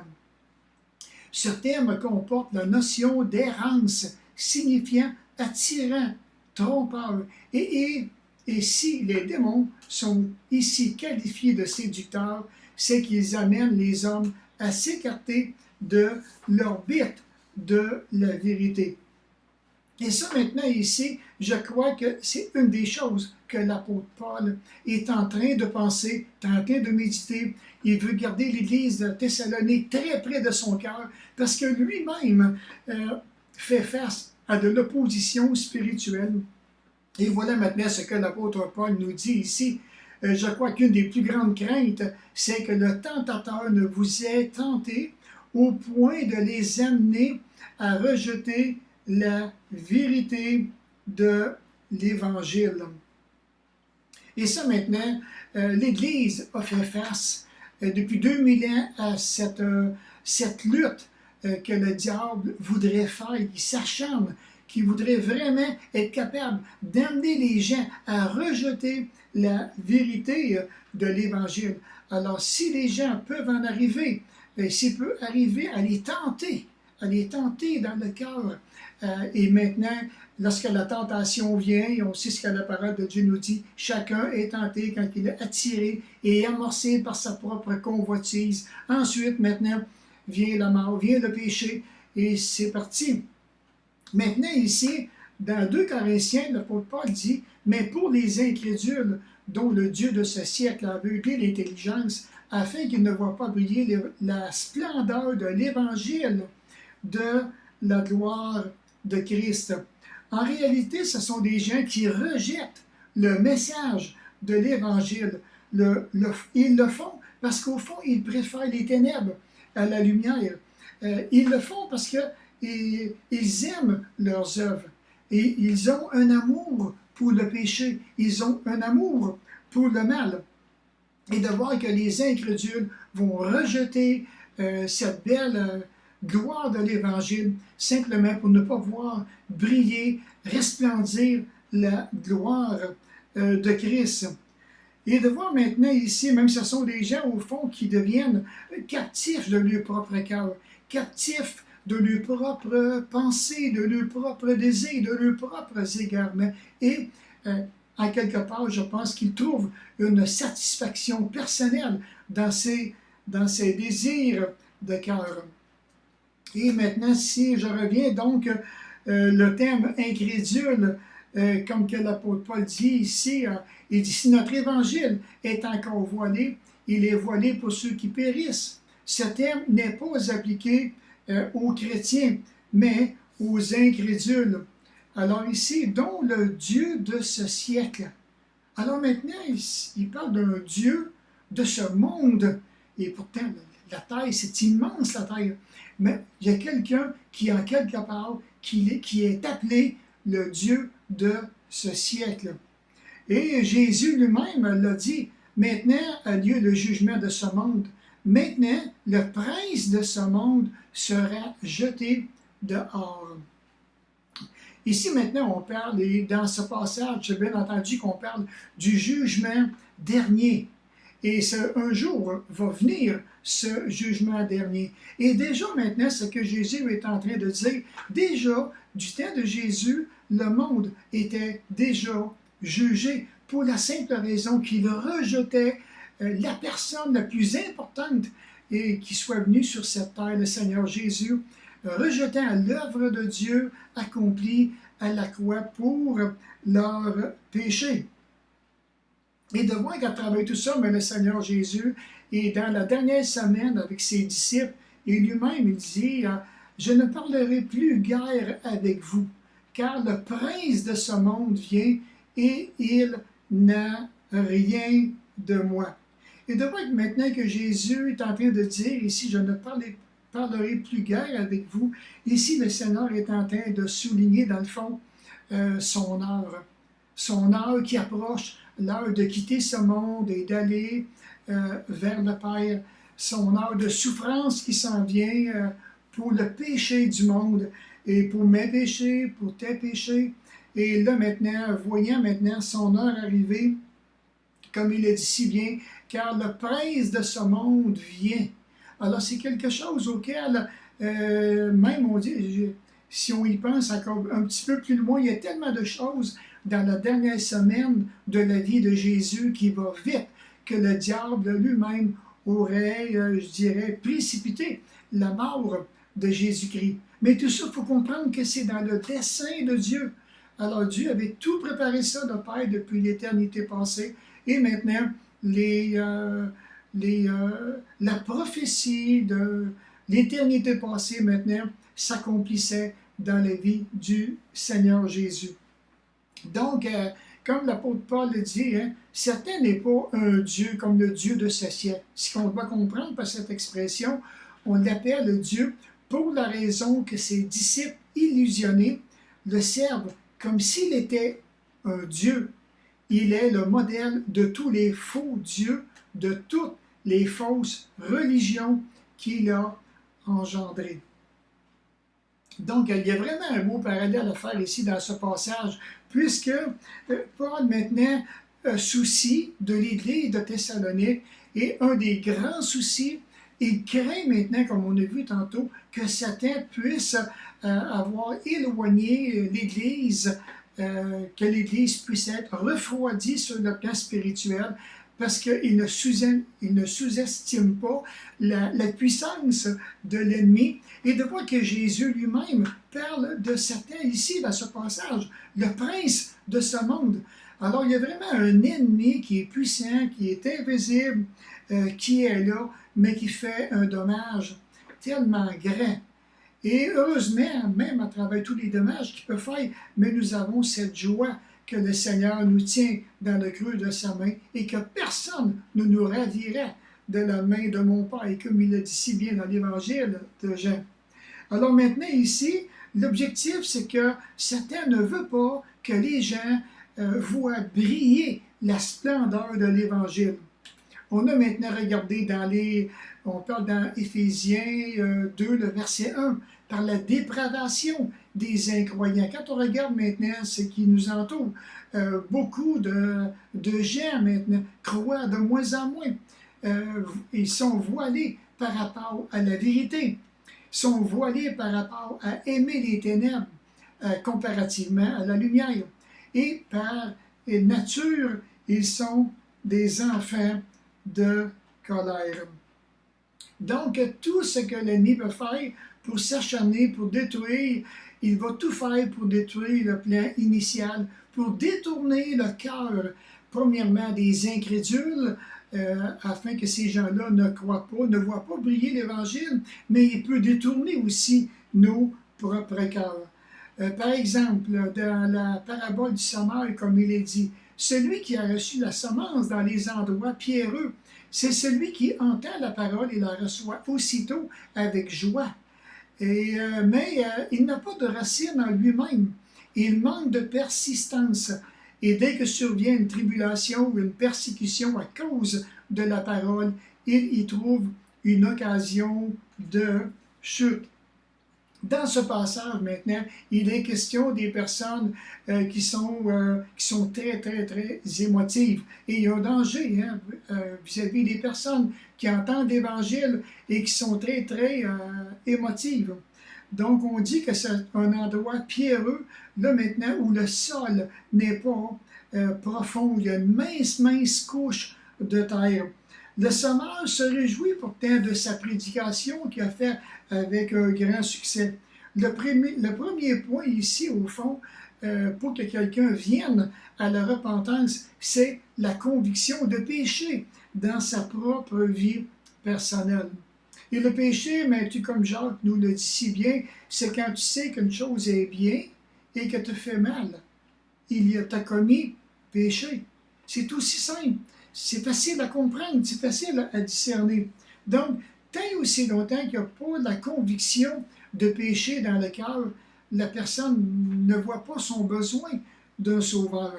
S1: Ce terme comporte la notion d'errance, signifiant attirant, trompeur. Et si les démons sont ici qualifiés de séducteurs, c'est qu'ils amènent les hommes à s'écarter de leur but de la vérité. Et ça, maintenant, ici, je crois que c'est une des choses que l'apôtre Paul est en train de penser, en train de méditer. Il veut garder l'Église de Thessalonique très près de son cœur, parce que lui-même fait face à de l'opposition spirituelle. Et voilà maintenant ce que l'apôtre Paul nous dit ici. Je crois qu'une des plus grandes craintes, c'est que le tentateur ne vous ait tenté au point de les amener à rejeter la vérité de l'Évangile. Et ça maintenant, l'Église a fait face depuis 2000 ans à cette lutte que le diable voudrait faire, qui s'acharne, qui voudrait vraiment être capable d'amener les gens à rejeter la vérité de l'Évangile. Alors, si les gens peuvent en arriver, s'il peut arriver à les tenter dans le cœur, et maintenant, lorsque la tentation vient, on sait ce que la parole de Dieu nous dit, chacun est tenté quand il est attiré et amorcé par sa propre convoitise. Ensuite, maintenant, vient la mort, vient le péché, et c'est parti. Maintenant, ici, dans 2 Corinthiens, l'apôtre Paul dit, mais pour les incrédules, dont le Dieu de ce siècle a aveuglé l'intelligence, afin qu'ils ne voient pas briller la splendeur de l'évangile de la gloire de Christ. En réalité, ce sont des gens qui rejettent le message de l'Évangile. Ils le font parce qu'au fond, ils préfèrent les ténèbres à la lumière. Ils le font parce qu'ils aiment leurs œuvres et ils ont un amour pour le péché. Ils ont un amour pour le mal. Et de voir que les incrédules vont rejeter cette belle gloire de l'Évangile, simplement pour ne pas voir briller, resplendir la gloire de Christ. Et de voir maintenant ici, même ce sont des gens au fond qui deviennent captifs de leur propre cœur, captifs de leur propre pensée, de leur propre désir, de leurs propres égarements. Et en quelque part, je pense qu'ils trouvent une satisfaction personnelle dans ces désirs de cœur. Et maintenant, si je reviens donc le thème incrédule, comme que l'apôtre Paul dit ici, il dit, si notre évangile est encore voilé, il est voilé pour ceux qui périssent. Ce thème n'est pas appliqué aux chrétiens, mais aux incrédules. Alors ici, dont le Dieu de ce siècle. Alors maintenant, il parle d'un Dieu de ce monde. Et pourtant, la terre, c'est immense, la terre. Mais il y a quelqu'un qui, en quelque part, qui est appelé le Dieu de ce siècle. Et Jésus lui-même l'a dit, maintenant a lieu le jugement de ce monde. Maintenant, le prince de ce monde sera jeté dehors. Ici, maintenant, on parle, et dans ce passage, j'ai bien entendu qu'on parle du jugement dernier. Et un jour va venir ce jugement dernier. Et déjà maintenant, ce que Jésus est en train de dire, déjà, du temps de Jésus, le monde était déjà jugé pour la simple raison qu'il rejetait la personne la plus importante et qui soit venue sur cette terre, le Seigneur Jésus, rejetant l'œuvre de Dieu accomplie à la croix pour leur péché. Et de voir qu'à travers tout ça, mais le Seigneur Jésus est dans la dernière semaine avec ses disciples, et lui-même il dit, je ne parlerai plus guère avec vous, car le prince de ce monde vient et il n'a rien de moi. Et de voir que maintenant que Jésus est en train de dire ici, je ne parlerai plus guère avec vous, ici le Seigneur est en train de souligner dans le fond son heure qui approche, l'heure de quitter ce monde et d'aller vers le Père, son heure de souffrance qui s'en vient pour le péché du monde et pour mes péchés, pour tes péchés. Et là maintenant, voyant maintenant son heure arriver, comme il le dit si bien, car le prince de ce monde vient. Alors c'est quelque chose auquel, même on dit, si on y pense encore un petit peu plus loin, il y a tellement de choses dans la dernière semaine de la vie de Jésus qui va vite, que le diable lui-même aurait, je dirais, précipité la mort de Jésus-Christ. Mais tout ça, il faut comprendre que c'est dans le dessein de Dieu. Alors Dieu avait tout préparé ça de Père depuis l'éternité passée. Et maintenant, la prophétie de l'éternité passée, maintenant, s'accomplissait dans la vie du Seigneur Jésus. Donc, comme l'apôtre Paul le dit, certain n'est pas un Dieu comme le Dieu de ce siècle. Ce qu'on doit comprendre par cette expression, on l'appelle Dieu pour la raison que ses disciples illusionnés le servent comme s'il était un Dieu. il est le modèle de tous les faux dieux, de toutes les fausses religions qu'il a engendrées. Donc, il y a vraiment un beau parallèle à faire ici dans ce passage, puisque Paul maintenant soucie de l'Église de Thessalonique, et un des grands soucis, il craint maintenant, comme on a vu tantôt, que Satan puisse avoir éloigné l'Église, que l'Église puisse être refroidie sur le plan spirituel, parce qu'il ne sous-estime pas la puissance de l'ennemi, et de voir que Jésus lui-même parle de Satan ici, dans ce passage, le prince de ce monde. Alors, il y a vraiment un ennemi qui est puissant, qui est invisible, qui est là, mais qui fait un dommage tellement grand. Et heureusement, même à travers tous les dommages qu'il peut faire, mais nous avons cette joie que le Seigneur nous tient dans le creux de sa main et que personne ne nous ravira de la main de mon Père, comme il l'a dit si bien dans l'Évangile de Jean. Alors maintenant ici, l'objectif c'est que Satan ne veut pas que les gens voient briller la splendeur de l'Évangile. On a maintenant regardé on parle dans Éphésiens 2, le verset 1, par la dépravation des incroyants. Quand on regarde maintenant ce qui nous entoure, beaucoup de gens maintenant croient de moins en moins. Ils sont voilés par rapport à la vérité, sont voilés par rapport à aimer les ténèbres comparativement à la lumière. Et par nature, ils sont des enfants de colère. Donc, tout ce que l'ennemi peut faire pour s'acharner, pour détruire, il va tout faire pour détruire le plan initial, pour détourner le cœur, premièrement, des incrédules, afin que ces gens-là ne croient pas, ne voient pas briller l'Évangile, mais il peut détourner aussi nos propres cœurs. Par exemple, dans la parabole du semeur, comme il est dit, celui qui a reçu la semence dans les endroits pierreux, c'est celui qui entend la parole et la reçoit aussitôt avec joie. Mais il n'a pas de racine en lui-même. Il manque de persistance. Et dès que survient une tribulation ou une persécution à cause de la parole, il y trouve une occasion de chute. Dans ce passage maintenant, il est question des personnes qui sont très, très, très émotives. Et il y a un danger vis-à-vis des personnes qui entendent l'Évangile et qui sont très, très émotives. Donc, on dit que c'est un endroit pierreux, là maintenant, où le sol n'est pas profond. Il y a une mince, mince couche de terre. Le semeur se réjouit pourtant de sa prédication qu'il a fait avec un grand succès. Le premier point ici, au fond, pour que quelqu'un vienne à la repentance, c'est la conviction de péché dans sa propre vie personnelle. Et le péché, mais tu comme Jacques nous le dit si bien, c'est quand tu sais qu'une chose est bien et que tu fais mal. Tu as commis péché. C'est aussi simple. C'est facile à comprendre, c'est facile à discerner. Donc, tant et aussi longtemps qu'il n'y a pas la conviction de péché dans le cœur, la personne ne voit pas son besoin d'un sauveur.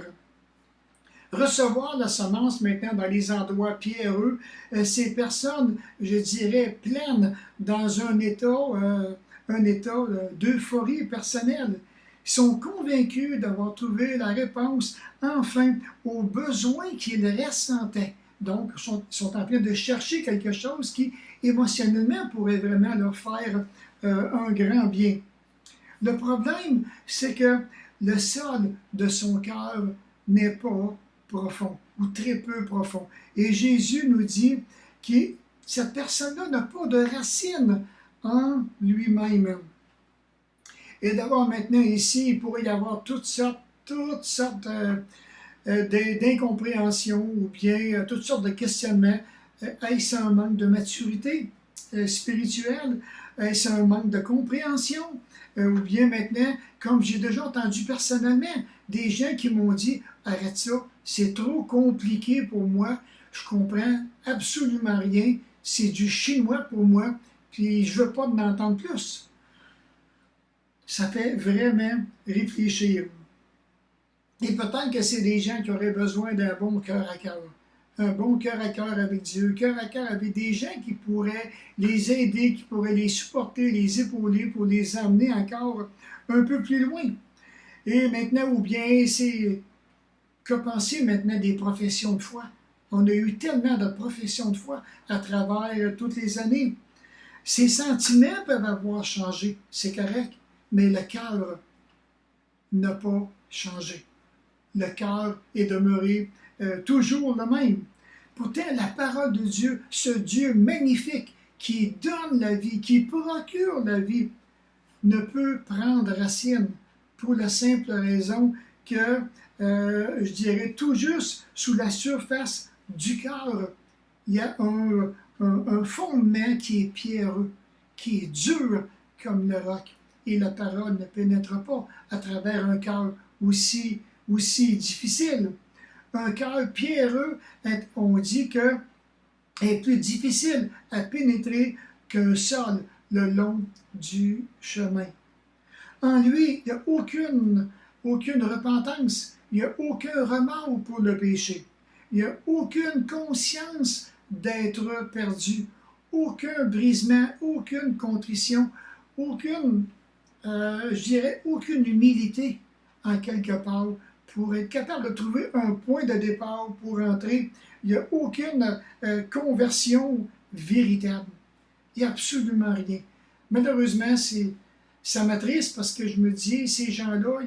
S1: Recevoir la semence maintenant dans les endroits pierreux, ces personnes, je dirais, pleines dans un état d'euphorie personnelle. Ils sont convaincus d'avoir trouvé la réponse, enfin, aux besoins qu'ils ressentaient. Donc, ils sont en train de chercher quelque chose qui, émotionnellement, pourrait vraiment leur faire un grand bien. Le problème, c'est que le sol de son cœur n'est pas profond, ou très peu profond. Et Jésus nous dit que cette personne-là n'a pas de racine en lui-même. Et d'abord maintenant ici, il pourrait y avoir toutes sortes d'incompréhensions ou bien toutes sortes de questionnements. Est-ce un manque de maturité spirituelle? Est-ce un manque de compréhension? Ou bien maintenant, comme j'ai déjà entendu personnellement, des gens qui m'ont dit « Arrête ça, c'est trop compliqué pour moi, je comprends absolument rien, c'est du chinois pour moi, puis je ne veux pas en entendre plus. » Ça fait vraiment réfléchir. Et peut-être que c'est des gens qui auraient besoin d'un bon cœur à cœur. Un bon cœur à cœur avec Dieu, cœur à cœur avec des gens qui pourraient les aider, qui pourraient les supporter, les épauler pour les emmener encore un peu plus loin. Et maintenant, ou bien c'est que penser maintenant des professions de foi? On a eu tellement de professions de foi à travers toutes les années. Ces sentiments peuvent avoir changé, c'est correct, mais le cœur n'a pas changé. Le cœur est demeuré toujours le même. Pourtant, la parole de Dieu, ce Dieu magnifique qui donne la vie, qui procure la vie, ne peut prendre racine pour la simple raison que, je dirais, tout juste sous la surface du cœur, il y a un fondement qui est pierreux, qui est dur comme le roc. Et la parole ne pénètre pas à travers un cœur aussi difficile. Un cœur pierreux, on dit que est plus difficile à pénétrer qu'un sol le long du chemin. En lui, il n'y a aucune repentance, il n'y a aucun remords pour le péché, il n'y a aucune conscience d'être perdu, aucun brisement, aucune contrition, aucune, je dirais, aucune humilité en quelque part pour être capable de trouver un point de départ pour entrer. Il n'y a aucune conversion véritable. Il n'y a absolument rien. Malheureusement, ça m'attriste parce que je me dis, ces gens-là,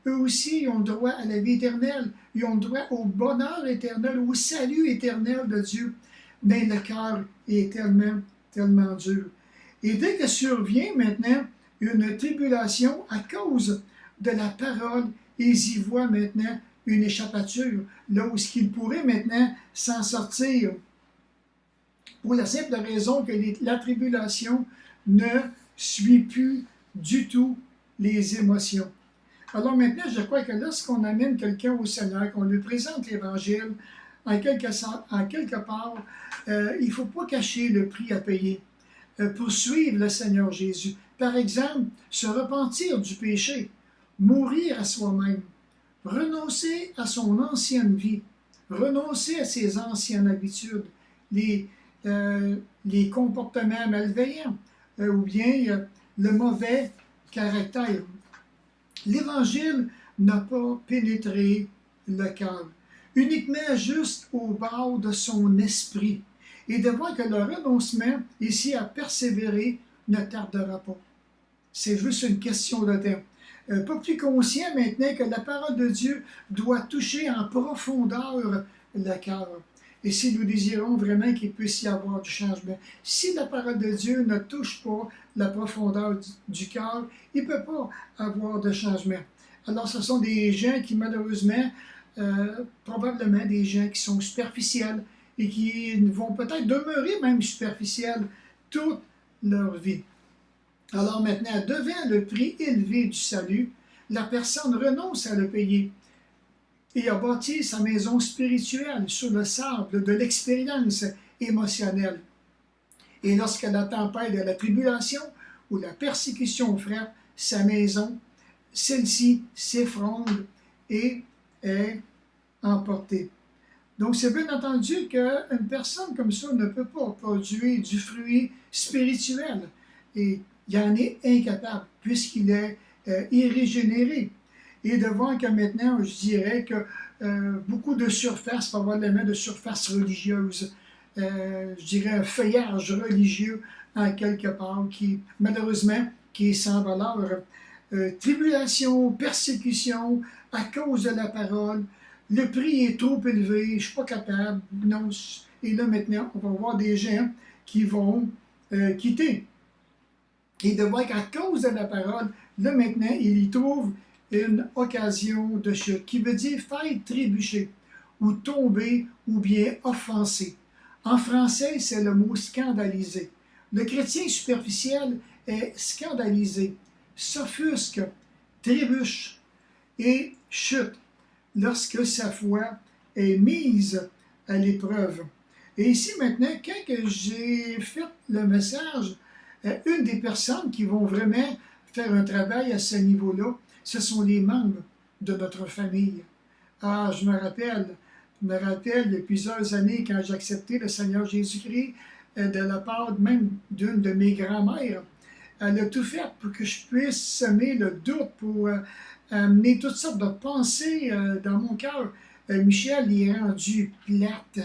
S1: eux aussi, ils ont le droit à la vie éternelle. Ils ont le droit au bonheur éternel, au salut éternel de Dieu. Mais le cœur est tellement, tellement dur. Et dès que survient maintenant une tribulation à cause de la parole, ils y voient maintenant une échappature, là où ils pourraient maintenant s'en sortir, pour la simple raison que la tribulation ne suit plus du tout les émotions. Alors maintenant, je crois que lorsqu'on amène quelqu'un au Seigneur, qu'on lui présente l'Évangile, en quelque part, il ne faut pas cacher le prix à payer pour suivre le Seigneur Jésus. Par exemple, se repentir du péché, mourir à soi-même, renoncer à son ancienne vie, renoncer à ses anciennes habitudes, les comportements malveillants, ou bien le mauvais caractère. L'Évangile n'a pas pénétré le cœur, uniquement juste au bord de son esprit, et de voir que le renoncement, ici à persévérer, ne tardera pas. C'est juste une question de temps. Pas plus conscient maintenant que la parole de Dieu doit toucher en profondeur le cœur. Et si nous désirons vraiment qu'il puisse y avoir du changement, si la parole de Dieu ne touche pas la profondeur du cœur, il ne peut pas avoir de changement. Alors ce sont des gens qui malheureusement, probablement des gens qui sont superficiels et qui vont peut-être demeurer même superficiels toute leur vie. Alors maintenant, devant le prix élevé du salut, la personne renonce à le payer et a bâti sa maison spirituelle sur le sable de l'expérience émotionnelle. Et lorsque la tempête de la tribulation ou la persécution frappe sa maison, celle-ci s'effondre et est emportée. Donc, c'est bien entendu qu'une personne comme ça ne peut pas produire du fruit spirituel. Et il en est incapable, puisqu'il est irrégénéré. Et de voir que maintenant, je dirais que beaucoup de surface, probablement de surface religieuse, je dirais un feuillage religieux en quelque part, qui malheureusement, qui est sans valeur. Tribulation, persécution, à cause de la parole, le prix est trop élevé, je ne suis pas capable, non. Et là maintenant, on va voir des gens qui vont quitter. Et de voir qu'à cause de la parole, là maintenant, il y trouve une occasion de chute, qui veut dire faire trébucher, ou tomber, ou bien offenser. En français, c'est le mot scandaliser. Le chrétien superficiel est scandalisé, s'offusque, trébuche et chute lorsque sa foi est mise à l'épreuve. Et ici maintenant, quand j'ai fait le message, une des personnes qui vont vraiment faire un travail à ce niveau-là, ce sont les membres de notre famille. Ah, je me rappelle il y a plusieurs années quand j'ai accepté le Seigneur Jésus-Christ de la part même d'une de mes grand-mères. Elle a tout fait pour que je puisse semer le doute, pour amener toutes sortes de pensées dans mon cœur. Michel, il est rendu plate.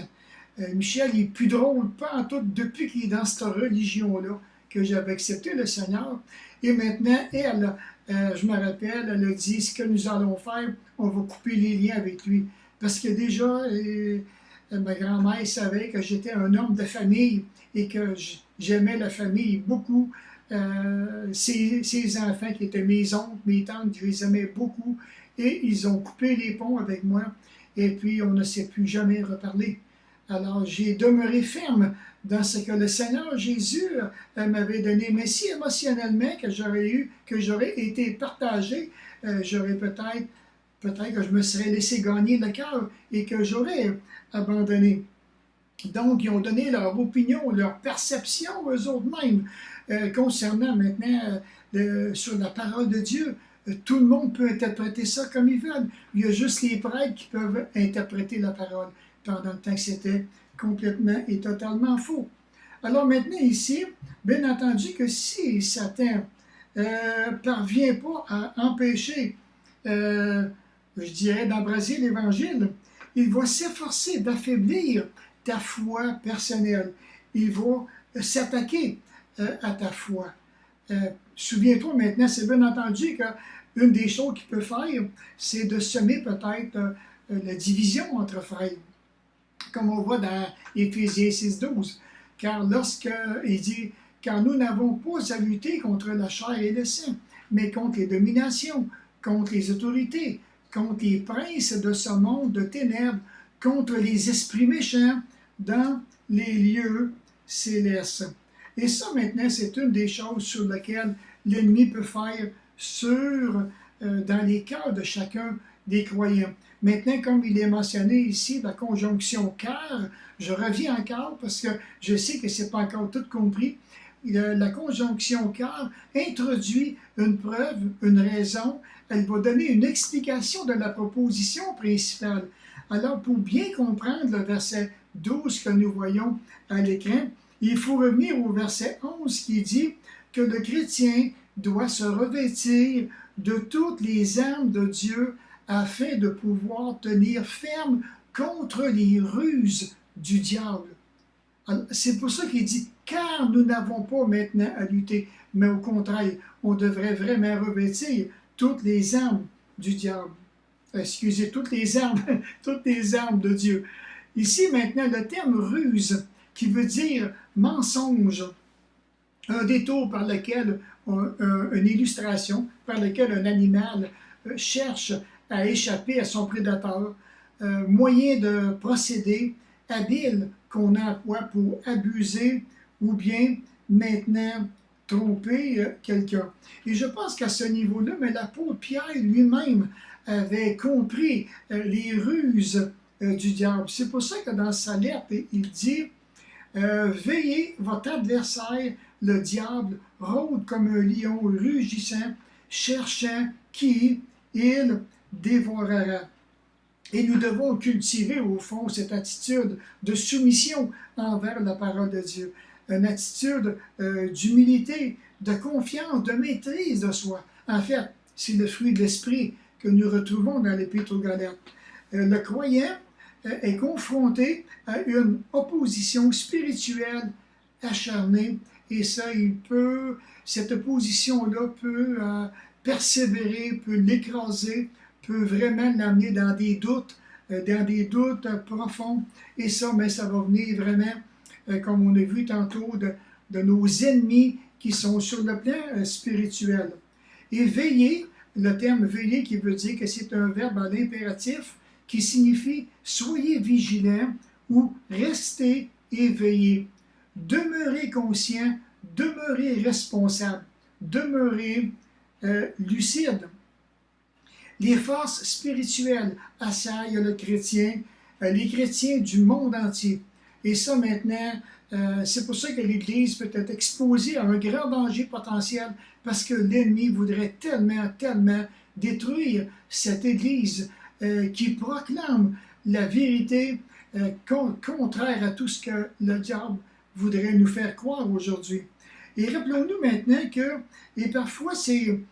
S1: Michel, il est plus drôle, pas en tout, depuis qu'il est dans cette religion-là, que j'avais accepté le Seigneur. Et maintenant, elle, je me rappelle, elle a dit, ce que nous allons faire, on va couper les liens avec lui. Parce que déjà, ma grand-mère savait que j'étais un homme de famille et que j'aimais la famille beaucoup. Ses enfants qui étaient mes oncles, mes tantes, je les aimais beaucoup et ils ont coupé les ponts avec moi et puis on ne s'est plus jamais reparlé. Alors j'ai demeuré ferme dans ce que le Seigneur Jésus m'avait donné, mais si émotionnellement que j'aurais été partagé, j'aurais peut-être que je me serais laissé gagner le cœur et que j'aurais abandonné. Donc, ils ont donné leur opinion, leur perception eux autres mêmes concernant maintenant sur la parole de Dieu. Tout le monde peut interpréter ça comme ils veulent. Il y a juste les prêtres qui peuvent interpréter la parole, pendant le temps que c'était complètement et totalement faux. Alors maintenant ici, bien entendu que si Satan parvient pas à empêcher, je dirais, d'embraser l'Évangile, il va s'efforcer d'affaiblir ta foi personnelle. Il va s'attaquer à ta foi. Souviens-toi maintenant, c'est bien entendu qu'une des choses qu'il peut faire, c'est de semer peut-être la division entre frères, comme on voit dans Éphésiens 6,12. Car lorsqu'il dit, car nous n'avons pas à lutter contre la chair et le sang, mais contre les dominations, contre les autorités, contre les princes de ce monde de ténèbres, contre les esprits méchants dans les lieux célestes. Et ça, maintenant, c'est une des choses sur lesquelles l'ennemi peut faire dans les cœurs de chacun des croyants. Maintenant, comme il est mentionné ici, la conjonction car, je reviens encore parce que je sais que ce n'est pas encore tout compris. La conjonction car introduit une preuve, une raison, elle va donner une explication de la proposition principale. Alors, pour bien comprendre le verset 12 que nous voyons à l'écran, il faut revenir au verset 11 qui dit que le chrétien doit se revêtir de toutes les armes de Dieu afin de pouvoir tenir ferme contre les ruses du diable. C'est pour ça qu'il dit, car nous n'avons pas maintenant à lutter, mais au contraire, on devrait vraiment revêtir toutes les armes du diable. Excusez, toutes les armes, toutes les armes de Dieu. Ici maintenant, le terme ruse, qui veut dire mensonge, un détour par lequel, une illustration par lequel un animal cherche à échapper à son prédateur, moyen de procéder habile qu'on emploie pour abuser ou bien maintenant tromper quelqu'un. Et je pense qu'à ce niveau-là, mais l'apôtre Pierre lui-même avait compris les ruses du diable. C'est pour ça que dans sa lettre, il dit veillez, votre adversaire, le diable, rôde comme un lion rugissant, cherchant qui il dévorera. Et nous devons cultiver, au fond, cette attitude de soumission envers la parole de Dieu. Une attitude d'humilité, de confiance, de maîtrise de soi. En fait, c'est le fruit de l'esprit que nous retrouvons dans l'Épître aux Galates. Le croyant est confronté à une opposition spirituelle acharnée, et ça, cette opposition-là peut persévérer, peut l'écraser, peut vraiment l'amener dans des doutes profonds. Et ça, mais ça va venir vraiment, comme on a vu tantôt, de nos ennemis qui sont sur le plan spirituel. Et veiller, le terme veiller qui veut dire que c'est un verbe à l'impératif qui signifie soyez vigilants ou restez éveillés. Demeurez conscient, demeurez responsable, demeurez lucide. Les forces spirituelles assaillent le chrétien, les chrétiens du monde entier. Et ça maintenant, c'est pour ça que l'Église peut être exposée à un grand danger potentiel parce que l'ennemi voudrait tellement détruire cette Église qui proclament la vérité contraire à tout ce que le diable voudrait nous faire croire aujourd'hui. Et rappelons-nous maintenant que, et parfois ces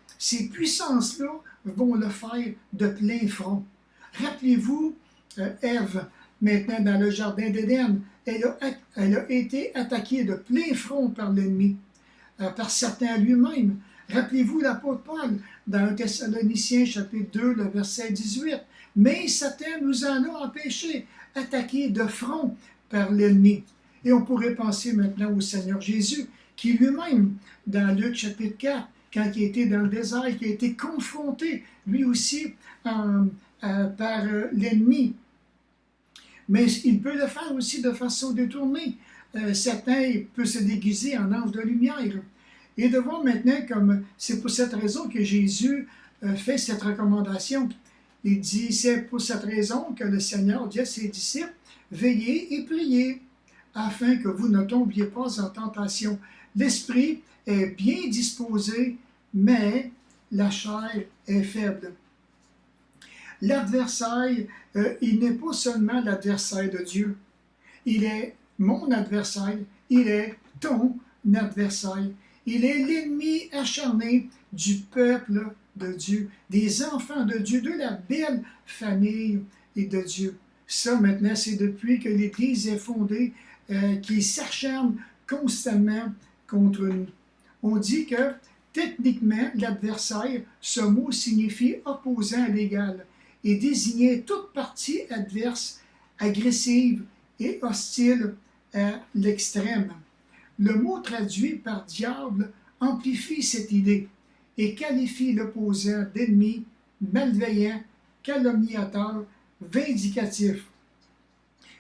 S1: puissances-là vont le faire de plein front. Rappelez-vous, Ève, maintenant dans le jardin d'Éden, elle a été attaquée de plein front par l'ennemi, par Satan lui-même. Rappelez-vous l'apôtre Paul dans 1 Thessaloniciens chapitre 2, le verset 18. Mais Satan nous en a empêchés, attaqués de front par l'ennemi. Et on pourrait penser maintenant au Seigneur Jésus, qui lui-même, dans Luc chapitre 4, quand il était dans le désert, qui a été confronté, lui aussi, par l'ennemi. Mais il peut le faire aussi de façon détournée. Satan peut se déguiser en ange de lumière. Et de voir maintenant comme c'est pour cette raison que Jésus fait cette recommandation. Il dit, c'est pour cette raison que le Seigneur dit à ses disciples, veillez et priez, afin que vous ne tombiez pas en tentation. L'esprit est bien disposé, mais la chair est faible. L'adversaire, il n'est pas seulement l'adversaire de Dieu. Il est mon adversaire, il est ton adversaire. Il est l'ennemi acharné du peuple de Dieu, des enfants de Dieu, de la belle famille et de Dieu. Ça, maintenant, c'est depuis que l'Église est fondée, qu'il s'acharne constamment contre nous. On dit que, techniquement, l'adversaire, ce mot signifie opposant à l'égal et désignait toute partie adverse, agressive et hostile à l'extrême. Le mot traduit par diable amplifie cette idée et qualifie l'opposant d'ennemi, malveillant, calomniateur, vindicatif.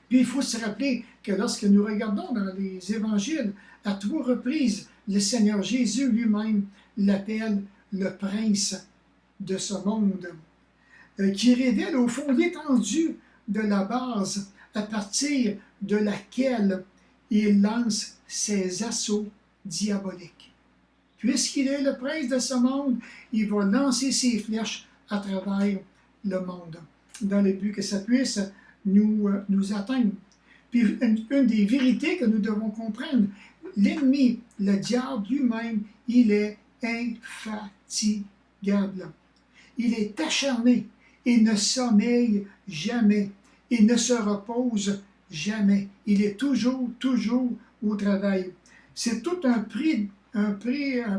S1: Puis il faut se rappeler que lorsque nous regardons dans les évangiles, à 3 reprises, le Seigneur Jésus lui-même l'appelle le prince de ce monde, qui révèle au fond l'étendue de la base à partir de laquelle il lance ses assauts diaboliques. Puisqu'il est le prince de ce monde, il va lancer ses flèches à travers le monde, dans le but que ça puisse nous atteindre. Puis une des vérités que nous devons comprendre, l'ennemi, le diable lui-même, il est infatigable. Il est acharné, il ne sommeille jamais, il ne se repose jamais. Il est toujours au travail. C'est tout un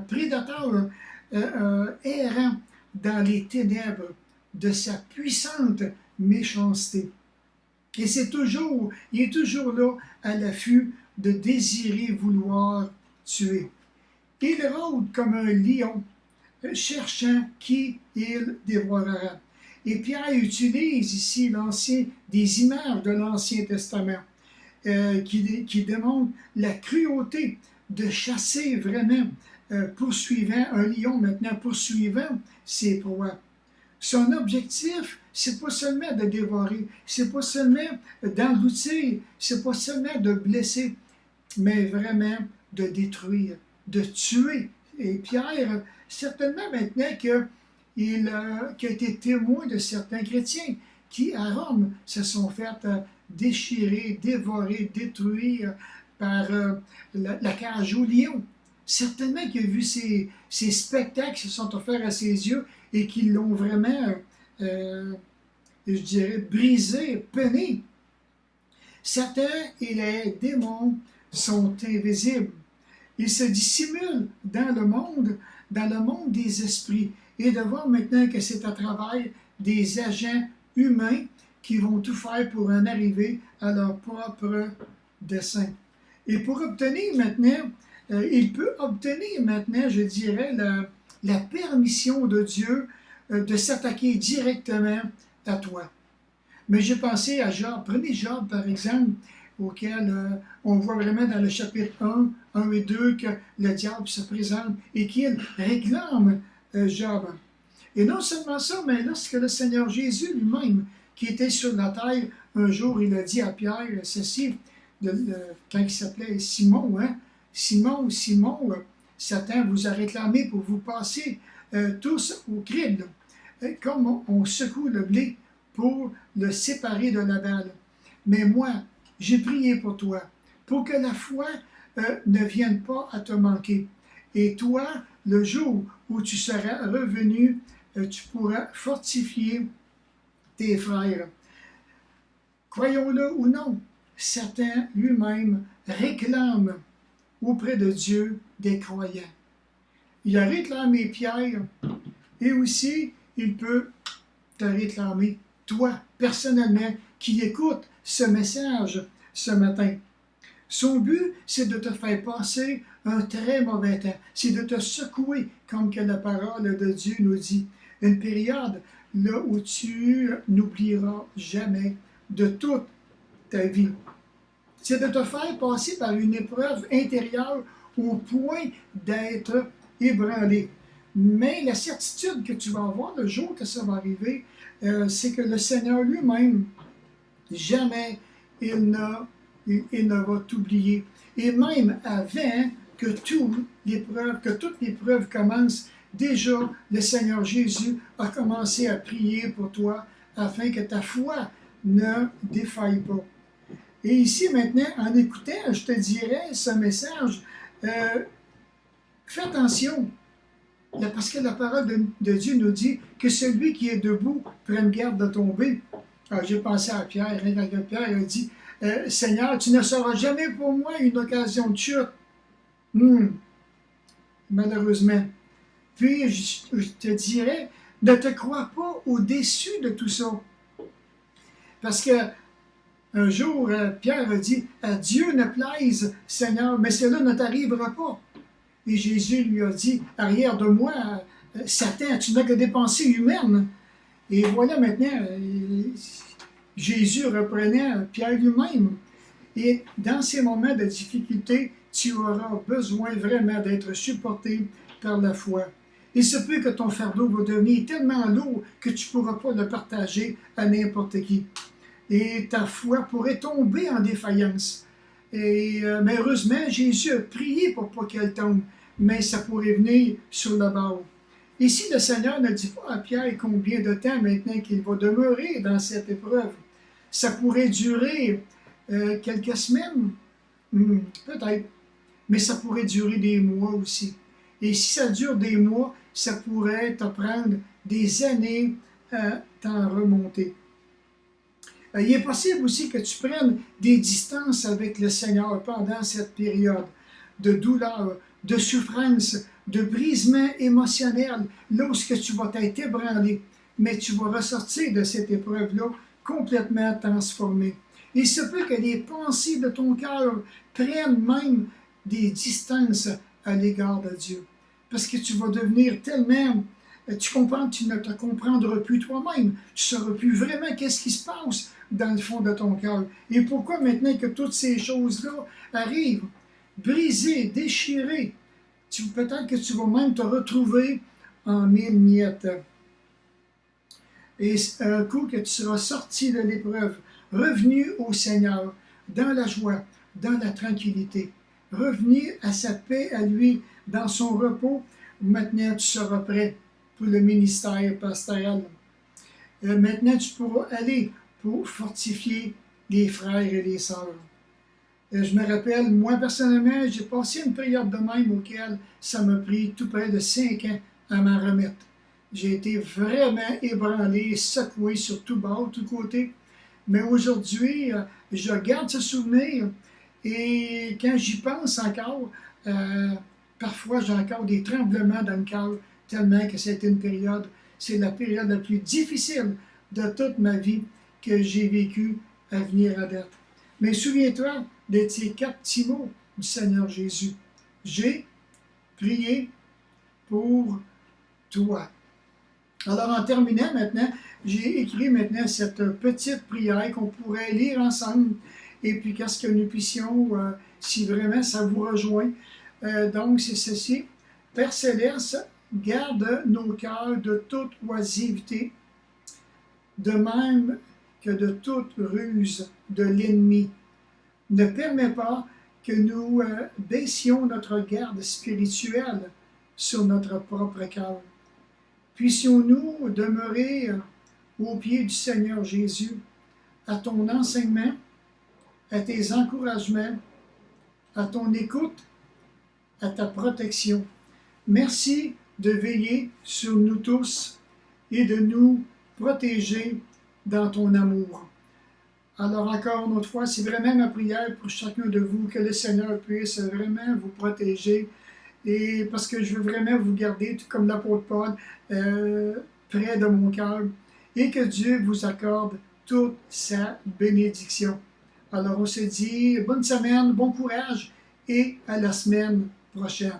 S1: prédateur errant dans les ténèbres de sa puissante méchanceté. Et il est toujours là à l'affût de désirer vouloir tuer. Il rôde comme un lion, cherchant qui il dévorera. Et Pierre utilise ici des images de l'Ancien Testament qui démontrent la cruauté de chasser vraiment, poursuivant un lion maintenant, poursuivant ses proies. Son objectif, c'est pas seulement de dévorer, c'est pas seulement d'engloutir, c'est pas seulement de blesser, mais vraiment de détruire, de tuer. Et Pierre, certainement maintenant qu'il a été témoin de certains chrétiens qui, à Rome, se sont fait déchirer, dévorer, détruire par la cage au lion. Certainement qu'il a vu ces spectacles qui se sont offerts à ses yeux et qui l'ont vraiment, je dirais, brisé, peiné. Satan et les démons sont invisibles. Ils se dissimulent dans le monde des esprits. Et de voir maintenant que c'est à travers des agents humains qui vont tout faire pour en arriver à leur propre dessein. Et pour obtenir maintenant, il peut obtenir maintenant, je dirais, la permission de Dieu de s'attaquer directement à toi. Mais j'ai pensé à Job. Prenez Job, par exemple, auquel on voit vraiment dans le chapitre 1 et 2, que le diable se présente et qu'il réclame Job. Et non seulement ça, mais lorsque le Seigneur Jésus lui-même, qui était sur la terre, un jour, il a dit à Pierre ceci, quand il s'appelait Simon, hein? Simon, Satan vous a réclamé pour vous passer tous au crible. Comme on secoue le blé pour le séparer de Nabal. Mais moi, j'ai prié pour toi, pour que la foi ne vienne pas à te manquer. Et toi, le jour où tu seras revenu, tu pourras fortifier tes frères. Croyons-le ou non, Satan lui-même réclame auprès de Dieu des croyants. Il a réclamé Pierre et aussi il peut te réclamer, toi, personnellement, qui écoute ce message ce matin. Son but, c'est de te faire passer un très mauvais temps. C'est de te secouer, comme que la parole de Dieu nous dit. Une période là où tu n'oublieras jamais de toute ta vie. C'est de te faire passer par une épreuve intérieure au point d'être ébranlé. Mais la certitude que tu vas avoir le jour que ça va arriver, c'est que le Seigneur lui-même, jamais il ne va t'oublier. Et même avant que toute l'épreuve commence, déjà le Seigneur Jésus a commencé à prier pour toi afin que ta foi ne défaille pas. Et ici maintenant, en écoutant, je te dirais ce message, fais attention, parce que la parole de Dieu nous dit que celui qui est debout prenne garde de tomber. Alors, j'ai pensé à Pierre, quand Pierre a dit, Seigneur, tu ne seras jamais pour moi une occasion de chute. Malheureusement. Puis, je te dirais, ne te crois pas au-dessus de tout ça. Parce que un jour, Pierre a dit, à Dieu ne plaise, Seigneur, mais cela ne t'arrivera pas. Et Jésus lui a dit, arrière de moi, Satan, tu n'as que des pensées humaines. Et voilà maintenant, Jésus reprenait Pierre lui-même. Et dans ces moments de difficulté, tu auras besoin vraiment d'être supporté par la foi. Il se peut que ton fardeau va devenir tellement lourd que tu ne pourras pas le partager à n'importe qui. Et ta foi pourrait tomber en défaillance. Mais heureusement, Jésus a prié pour pas qu'elle tombe, mais ça pourrait venir sur le bord. Ici, le Seigneur ne dit pas à Pierre combien de temps maintenant qu'il va demeurer dans cette épreuve. Ça pourrait durer quelques semaines, peut-être, mais ça pourrait durer des mois aussi. Et si ça dure des mois, ça pourrait te prendre des années à t'en remonter. Il est possible aussi que tu prennes des distances avec le Seigneur pendant cette période de douleur, de souffrance, de brisement émotionnel, lorsque tu vas t'être ébranlé, mais tu vas ressortir de cette épreuve-là complètement transformé. Il se peut que les pensées de ton cœur prennent même des distances à l'égard de Dieu. Parce que tu vas devenir tellement... Tu comprends, tu ne te comprendras plus toi-même. Tu ne sauras plus vraiment qu'est-ce qui se passe dans le fond de ton cœur. Et pourquoi maintenant que toutes ces choses-là arrivent, brisées, déchirées, peut-être que tu vas même te retrouver en mille miettes. Et un coup que tu seras sorti de l'épreuve, revenu au Seigneur, dans la joie, dans la tranquillité, revenu à sa paix à lui, dans son repos, maintenant tu seras prêt pour le ministère pastoral. Maintenant, tu pourras aller pour fortifier les frères et les sœurs. Je me rappelle, moi personnellement, j'ai passé une période de même auquel ça m'a pris tout près de 5 ans à m'en remettre. J'ai été vraiment ébranlé, secoué sur tout bord, tout côté. Mais aujourd'hui, je garde ce souvenir et quand j'y pense encore, parfois j'ai encore des tremblements dans le cœur, tellement que c'était une période, c'est la période la plus difficile de toute ma vie que j'ai vécue à venir à date. Mais souviens-toi de ces 4 petits mots du Seigneur Jésus. J'ai prié pour toi. Alors en terminant maintenant, j'ai écrit maintenant cette petite prière qu'on pourrait lire ensemble et puis qu'est-ce que nous puissions, si vraiment ça vous rejoint. Donc c'est ceci. Père Céleste, garde nos cœurs de toute oisiveté, de même que de toute ruse de l'ennemi. Ne permets pas que nous baissions notre garde spirituelle sur notre propre cœur. Puissions-nous demeurer aux pieds du Seigneur Jésus, à ton enseignement, à tes encouragements, à ton écoute, à ta protection. Merci de veiller sur nous tous et de nous protéger dans ton amour. Alors encore une autre fois, c'est vraiment ma prière pour chacun de vous, que le Seigneur puisse vraiment vous protéger, et parce que je veux vraiment vous garder, tout comme l'apôtre Paul, près de mon cœur, et que Dieu vous accorde toute sa bénédiction. Alors on se dit bonne semaine, bon courage, et à la semaine prochaine.